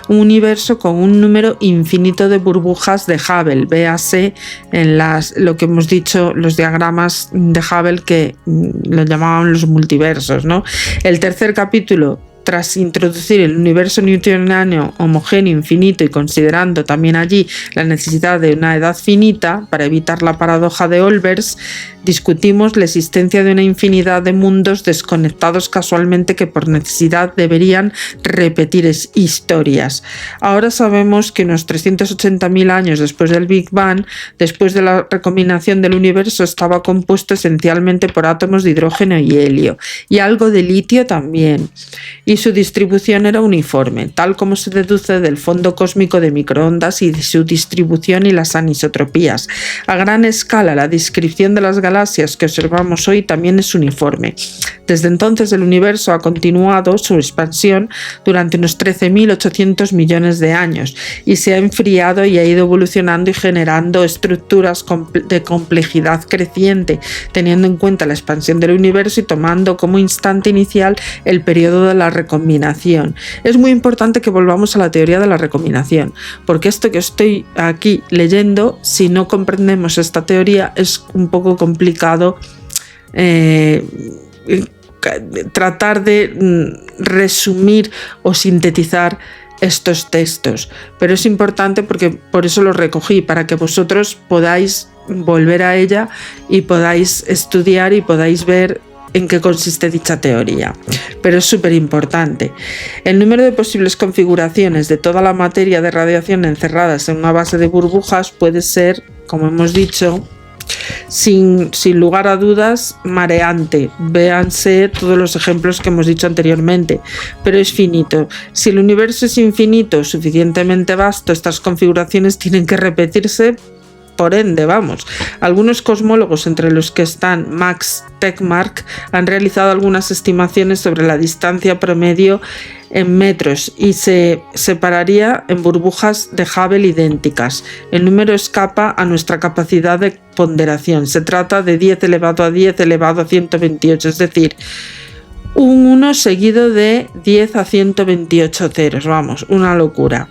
Speaker 1: Un universo con un número infinito de burbujas de Hubble. Véase en lo que hemos dicho, los diagramas de Hubble, que lo llamaban los multiversos, ¿no? El tercer capítulo, tras introducir el universo newtoniano homogéneo infinito y considerando también allí la necesidad de una edad finita para evitar la paradoja de Olbers, discutimos la existencia de una infinidad de mundos desconectados casualmente que por necesidad deberían repetir historias. Ahora sabemos que unos 380.000 años después del Big Bang, después de la recombinación del universo, estaba compuesto esencialmente por átomos de hidrógeno y helio, y algo de litio también, y su distribución era uniforme, tal como se deduce del fondo cósmico de microondas y de su distribución y las anisotropías. A gran escala, la descripción de las galaxias que observamos hoy también es uniforme. Desde entonces el universo ha continuado su expansión durante unos 13.800 millones de años y se ha enfriado y ha ido evolucionando y generando estructuras de complejidad creciente, teniendo en cuenta la expansión del universo y tomando como instante inicial el periodo de la recombinación. Es muy importante que volvamos a la teoría de la recombinación, porque esto que estoy aquí leyendo, si no comprendemos esta teoría, es un poco complicado tratar de resumir o sintetizar estos textos, pero es importante porque por eso los recogí, para que vosotros podáis volver a ella y podáis estudiar y podáis ver en qué consiste dicha teoría, pero es súper importante. El número de posibles configuraciones de toda la materia de radiación encerradas en una base de burbujas puede ser, como hemos dicho, sin lugar a dudas, mareante. Véanse todos los ejemplos que hemos dicho anteriormente, pero es finito. Si el universo es infinito, suficientemente vasto, estas configuraciones tienen que repetirse. Por ende, algunos cosmólogos, entre los que están Max Tegmark, han realizado algunas estimaciones sobre la distancia promedio en metros y se separaría en burbujas de Hubble idénticas. El número escapa a nuestra capacidad de ponderación. Se trata de 10 elevado a 10 elevado a 128, es decir, un 1 seguido de 10 a 128 ceros. Una locura.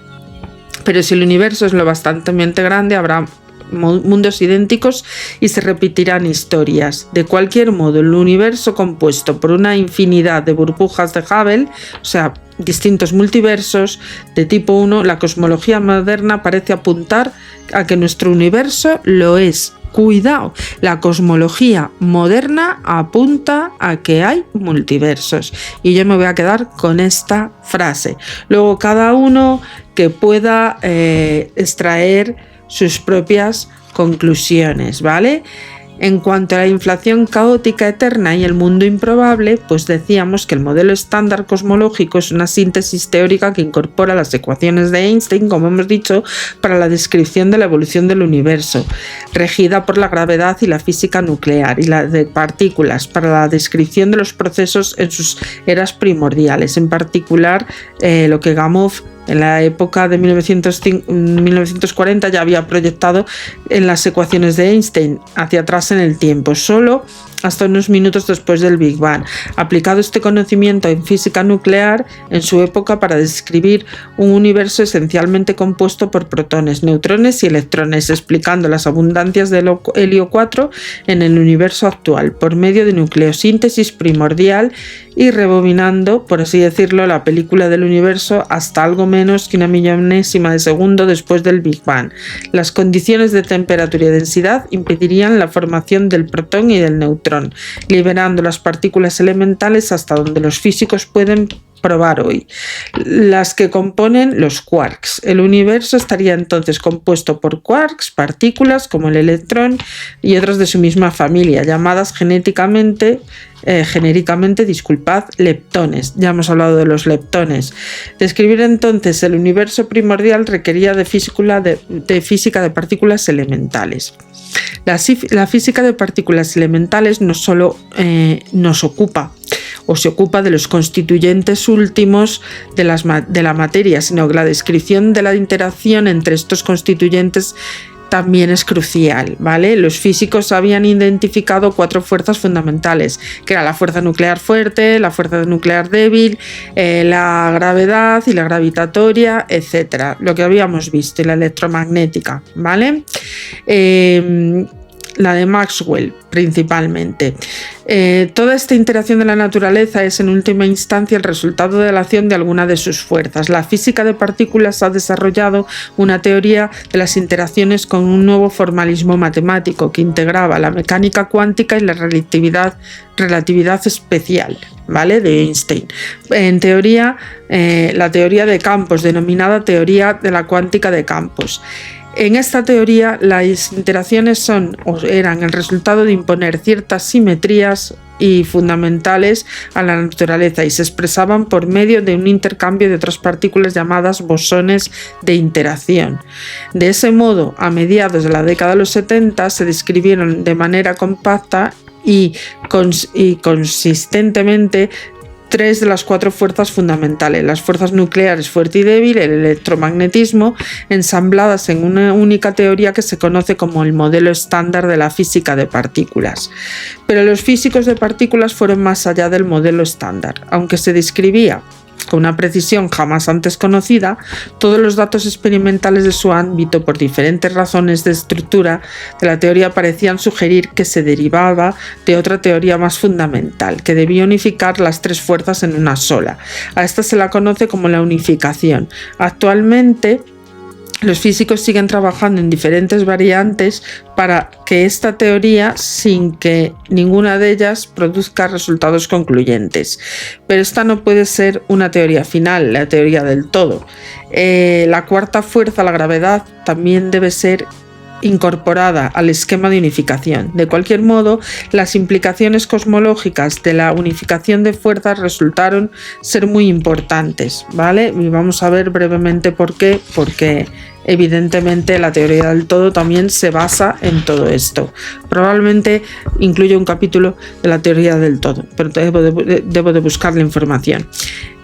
Speaker 1: Pero si el universo es lo bastante grande, habrá mundos idénticos y se repetirán historias. De cualquier modo, el universo compuesto por una infinidad de burbujas de Hubble, o sea, distintos multiversos de tipo 1, la cosmología moderna parece apuntar a que nuestro universo lo es. Cuidado, la cosmología moderna apunta a que hay multiversos. Y yo me voy a quedar con esta frase. Luego cada uno que pueda extraer sus propias conclusiones, ¿vale? En cuanto a la inflación caótica eterna y el mundo improbable, pues decíamos que el modelo estándar cosmológico es una síntesis teórica que incorpora las ecuaciones de Einstein, como hemos dicho, para la descripción de la evolución del universo, regida por la gravedad y la física nuclear, y la de partículas, para la descripción de los procesos en sus eras primordiales, en particular lo que Gamow en la época de 1940 ya había proyectado en las ecuaciones de Einstein hacia atrás en el tiempo, solo hasta unos minutos después del Big Bang, aplicado este conocimiento en física nuclear en su época para describir un universo esencialmente compuesto por protones, neutrones y electrones, explicando las abundancias del helio 4 en el universo actual por medio de nucleosíntesis primordial y rebobinando, por así decirlo, la película del universo hasta algo menos que una millonésima de segundo después del Big Bang. Las condiciones de temperatura y densidad impedirían la formación del protón y del neutrón, liberando las partículas elementales hasta donde los físicos pueden probar hoy, las que componen los quarks. El universo estaría entonces compuesto por quarks, partículas como el electrón y otras de su misma familia, llamadas genéricamente, leptones. Ya hemos hablado de los leptones. Describir entonces el universo primordial requería de física de partículas elementales. La física de partículas elementales no solo nos ocupa o se ocupa de los constituyentes últimos de la materia, sino que la descripción de la interacción entre estos constituyentes también es crucial, ¿vale? Los físicos habían identificado 4 fuerzas fundamentales, que era la fuerza nuclear fuerte, la fuerza nuclear débil, la gravedad y la gravitatoria, etcétera. Lo que habíamos visto, y la electromagnética, ¿vale? La de Maxwell principalmente. Toda esta interacción de la naturaleza es en última instancia el resultado de la acción de alguna de sus fuerzas. La física de partículas ha desarrollado una teoría de las interacciones con un nuevo formalismo matemático que integraba la mecánica cuántica y la relatividad especial, ¿vale? De Einstein. En teoría, la teoría de campos, denominada teoría de la cuántica de campos. En esta teoría, las interacciones eran el resultado de imponer ciertas simetrías y fundamentales a la naturaleza y se expresaban por medio de un intercambio de otras partículas llamadas bosones de interacción. De ese modo, a mediados de la década de los 70 se describieron de manera compacta y consistentemente 3 de las 4 fuerzas fundamentales, las fuerzas nucleares fuerte y débil, el electromagnetismo, ensambladas en una única teoría que se conoce como el modelo estándar de la física de partículas. Pero los físicos de partículas fueron más allá del modelo estándar. Aunque se describía con una precisión jamás antes conocida, todos los datos experimentales de su ámbito, por diferentes razones de estructura de la teoría, parecían sugerir que se derivaba de otra teoría más fundamental, que debía unificar las 3 fuerzas en una sola. A esta se la conoce como la unificación. Actualmente, los físicos siguen trabajando en diferentes variantes para que esta teoría, sin que ninguna de ellas produzca resultados concluyentes. Pero esta no puede ser una teoría final, la teoría del todo. La cuarta fuerza, la gravedad, también debe ser incorporada al esquema de unificación. De cualquier modo, las implicaciones cosmológicas de la unificación de fuerzas resultaron ser muy importantes, ¿vale? Y vamos a ver brevemente por qué, porque evidentemente la teoría del todo también se basa en todo esto. Probablemente incluye un capítulo de la teoría del todo, pero debo de buscar la información.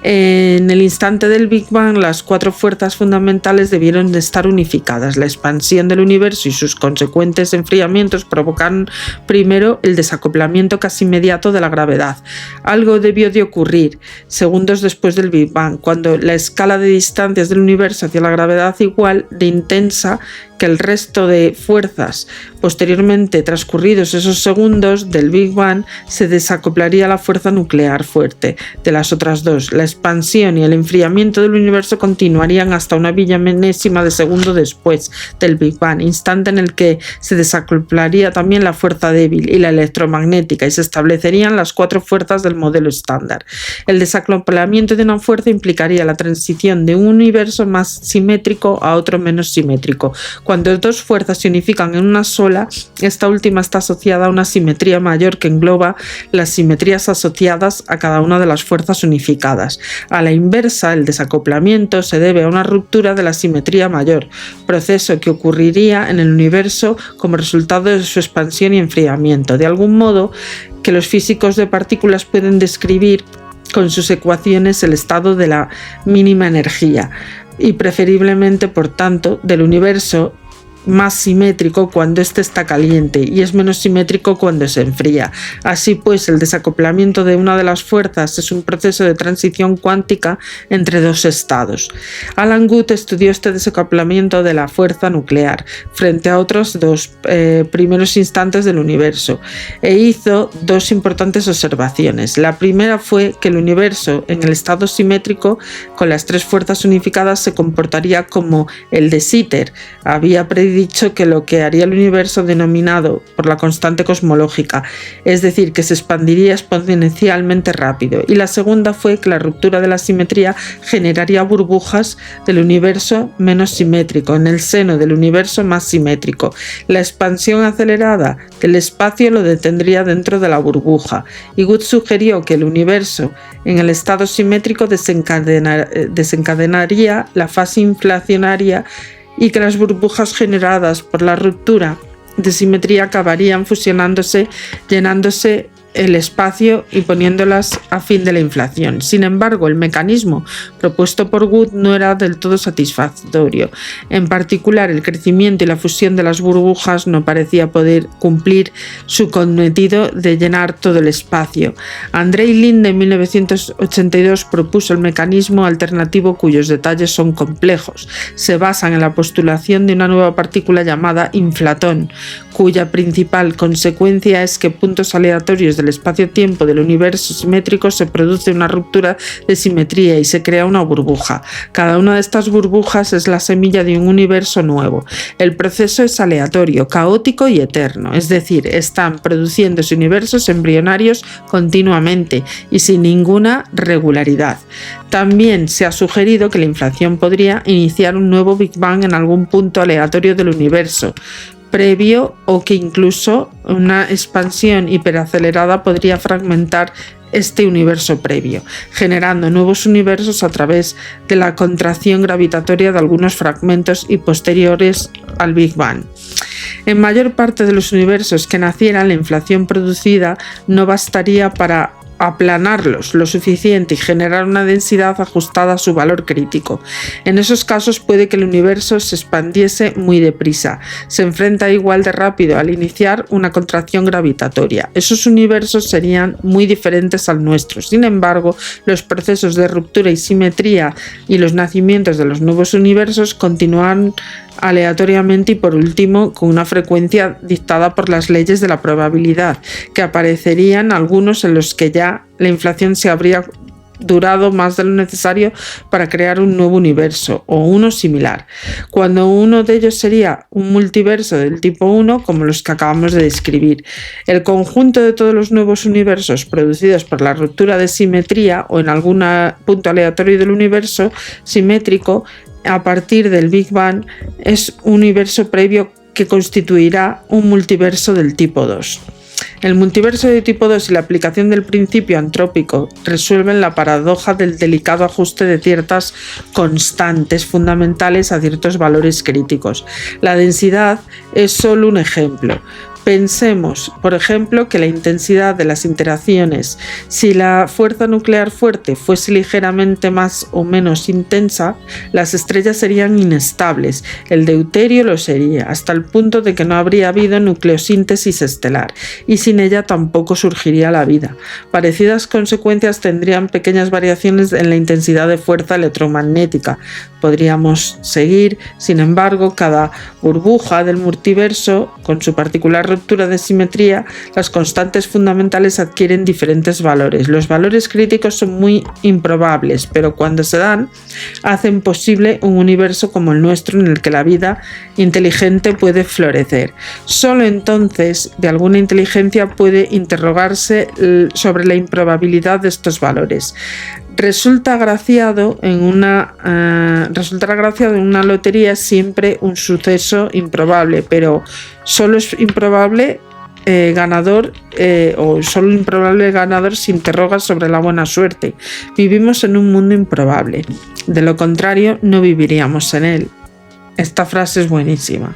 Speaker 1: En el instante del Big Bang, las 4 fuerzas fundamentales debieron de estar unificadas. La expansión del universo y sus consecuentes enfriamientos provocaron primero el desacoplamiento casi inmediato de la gravedad. Algo debió de ocurrir segundos después del Big Bang, cuando la escala de distancias del universo hacia la gravedad igual de intensa que el resto de fuerzas. Posteriormente, transcurridos esos segundos del Big Bang, se desacoplaría la fuerza nuclear fuerte de las otras 2. La expansión y el enfriamiento del universo continuarían hasta una millonésima de segundo después del Big Bang, instante en el que se desacoplaría también la fuerza débil y la electromagnética y se establecerían las 4 fuerzas del modelo estándar. El desacoplamiento de una fuerza implicaría la transición de un universo más simétrico a otro menos simétrico. Cuando dos fuerzas se unifican en una sola, esta última está asociada a una simetría mayor que engloba las simetrías asociadas a cada una de las fuerzas unificadas. A la inversa, el desacoplamiento se debe a una ruptura de la simetría mayor, proceso que ocurriría en el universo como resultado de su expansión y enfriamiento, de algún modo que los físicos de partículas pueden describir con sus ecuaciones el estado de la mínima energía y preferiblemente, por tanto, del universo más simétrico cuando éste está caliente y es menos simétrico cuando se enfría. Así pues, el desacoplamiento de una de las fuerzas es un proceso de transición cuántica entre dos estados. Alan Guth estudió este desacoplamiento de la fuerza nuclear frente a otros dos primeros instantes del universo e hizo dos importantes observaciones. La primera fue que el universo en el estado simétrico con las tres fuerzas unificadas se comportaría como el de Sitter había dicho que lo que haría el universo denominado por la constante cosmológica, es decir, que se expandiría exponencialmente rápido. Y la segunda fue que la ruptura de la simetría generaría burbujas del universo menos simétrico en el seno del universo más simétrico. La expansión acelerada del espacio lo detendría dentro de la burbuja. Y Guth sugirió que el universo en el estado simétrico desencadenaría la fase inflacionaria y que las burbujas generadas por la ruptura de simetría acabarían fusionándose, llenándose el espacio y poniéndolas a fin de la inflación. Sin embargo, el mecanismo propuesto por Guth no era del todo satisfactorio. En particular, el crecimiento y la fusión de las burbujas no parecía poder cumplir su cometido de llenar todo el espacio. Andrei Linde en 1982 propuso el mecanismo alternativo cuyos detalles son complejos. Se basan en la postulación de una nueva partícula llamada inflatón, cuya principal consecuencia es que puntos aleatorios del espacio-tiempo del universo simétrico se produce una ruptura de simetría y se crea una burbuja. Cada una de estas burbujas es la semilla de un universo nuevo. El proceso es aleatorio, caótico y eterno, es decir, están produciéndose universos embrionarios continuamente y sin ninguna regularidad. También se ha sugerido que la inflación podría iniciar un nuevo Big Bang en algún punto aleatorio del universo previo o que incluso una expansión hiperacelerada podría fragmentar este universo previo, generando nuevos universos a través de la contracción gravitatoria de algunos fragmentos y posteriores al Big Bang. En mayor parte de los universos que nacieran, la inflación producida no bastaría para aplanarlos lo suficiente y generar una densidad ajustada a su valor crítico. En esos casos puede que el universo se expandiese muy deprisa. Se enfrenta igual de rápido al iniciar una contracción gravitatoria. Esos universos serían muy diferentes al nuestro. Sin embargo, los procesos de ruptura y simetría y los nacimientos de los nuevos universos continúan aleatoriamente y por último con una frecuencia dictada por las leyes de la probabilidad, que aparecerían algunos en los que ya la inflación se habría durado más de lo necesario para crear un nuevo universo o uno similar, cuando uno de ellos sería un multiverso del tipo 1 como los que acabamos de describir. El conjunto de todos los nuevos universos producidos por la ruptura de simetría o en algún punto aleatorio del universo simétrico a partir del Big Bang es un universo previo que constituirá un multiverso del tipo 2. El multiverso de tipo 2 y la aplicación del principio antrópico resuelven la paradoja del delicado ajuste de ciertas constantes fundamentales a ciertos valores críticos. La densidad es solo un ejemplo. Pensemos, por ejemplo, que la intensidad de las interacciones, si la fuerza nuclear fuerte fuese ligeramente más o menos intensa, las estrellas serían inestables, el deuterio lo sería, hasta el punto de que no habría habido nucleosíntesis estelar, y sin ella tampoco surgiría la vida. Parecidas consecuencias tendrían pequeñas variaciones en la intensidad de fuerza electromagnética. Podríamos seguir, sin embargo, cada burbuja del multiverso, con su particular ruptura de simetría, las constantes fundamentales adquieren diferentes valores. Los valores críticos son muy improbables, pero cuando se dan, hacen posible un universo como el nuestro en el que la vida inteligente puede florecer. Solo entonces, de alguna inteligencia puede interrogarse sobre la improbabilidad de estos valores. Resultar agraciado en una lotería es siempre un suceso improbable, pero solo es improbable ganador o solo improbable ganador si interrogas sobre la buena suerte. Vivimos en un mundo improbable, de lo contrario no viviríamos en él. Esta frase es buenísima.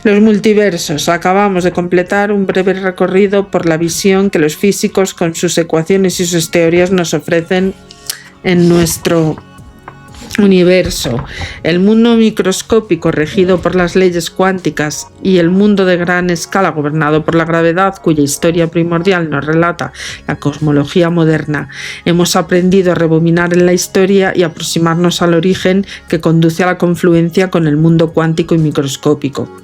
Speaker 1: Los multiversos. Acabamos de completar un breve recorrido por la visión que los físicos con sus ecuaciones y sus teorías nos ofrecen en nuestro universo. El mundo microscópico regido por las leyes cuánticas y el mundo de gran escala gobernado por la gravedad, cuya historia primordial nos relata la cosmología moderna. Hemos aprendido a rebobinar en la historia y aproximarnos al origen que conduce a la confluencia con el mundo cuántico y microscópico.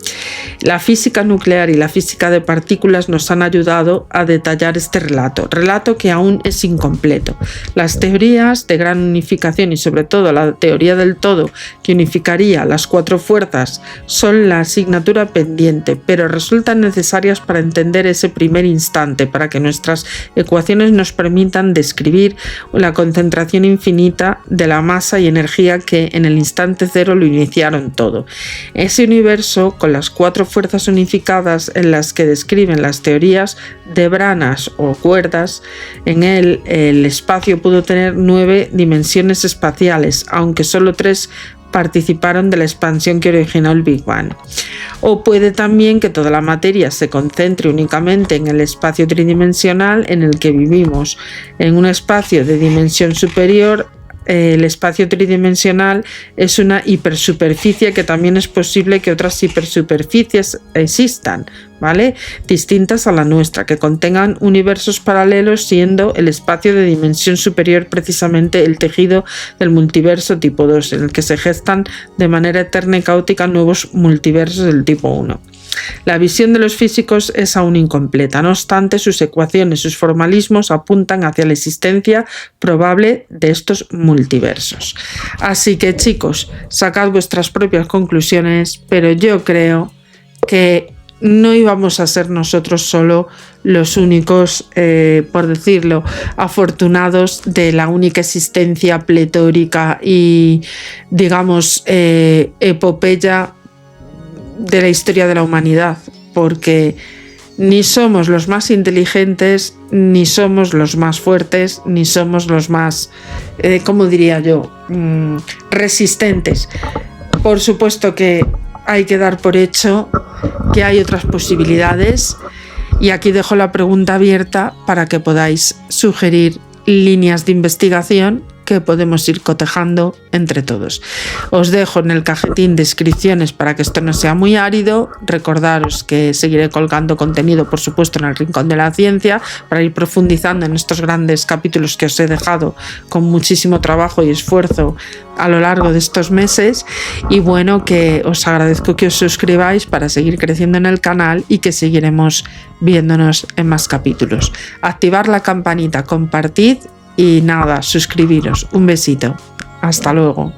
Speaker 1: La física nuclear y la física de partículas nos han ayudado a detallar este relato que aún es incompleto. Las teorías de gran unificación y sobre todo la teoría del todo, que unificaría las 4 fuerzas, son la asignatura pendiente, pero resultan necesarias para entender ese primer instante, para que nuestras ecuaciones nos permitan describir la concentración infinita de la masa y energía que en el instante cero lo iniciaron todo. Ese universo, con las 4 fuerzas unificadas en las que describen las teorías de branas o cuerdas, en él el espacio pudo tener 9 dimensiones espaciales, aunque solo 3 participaron de la expansión que originó el Big Bang. O puede también que toda la materia se concentre únicamente en el espacio tridimensional en el que vivimos. En un espacio de dimensión superior, el espacio tridimensional es una hipersuperficie, que también es posible que otras hipersuperficies existan, ¿vale? Distintas a la nuestra, que contengan universos paralelos, siendo el espacio de dimensión superior precisamente el tejido del multiverso tipo 2, en el que se gestan de manera eterna y caótica nuevos multiversos del tipo 1. La visión de los físicos es aún incompleta, no obstante, sus ecuaciones, sus formalismos apuntan hacia la existencia probable de estos multiversos. Así que, chicos, sacad vuestras propias conclusiones, pero yo creo que no íbamos a ser nosotros solo los únicos, por decirlo, afortunados de la única existencia pletórica y, digamos, epopeya de la historia de la humanidad, porque ni somos los más inteligentes, ni somos los más fuertes, ni somos los más, ¿cómo diría yo?, resistentes. Por supuesto que hay que dar por hecho que hay otras posibilidades, y aquí dejo la pregunta abierta para que podáis sugerir líneas de investigación que podemos ir cotejando entre todos. Os dejo en el cajetín descripciones para que esto no sea muy árido. Recordaros que seguiré colgando contenido, por supuesto, en el Rincón de la Ciencia, para ir profundizando en estos grandes capítulos que os he dejado con muchísimo trabajo y esfuerzo a lo largo de estos meses. Y bueno, que os agradezco que os suscribáis para seguir creciendo en el canal, y que seguiremos viéndonos en más capítulos. Activar la campanita, compartid y nada, suscribiros. Un besito. Hasta luego.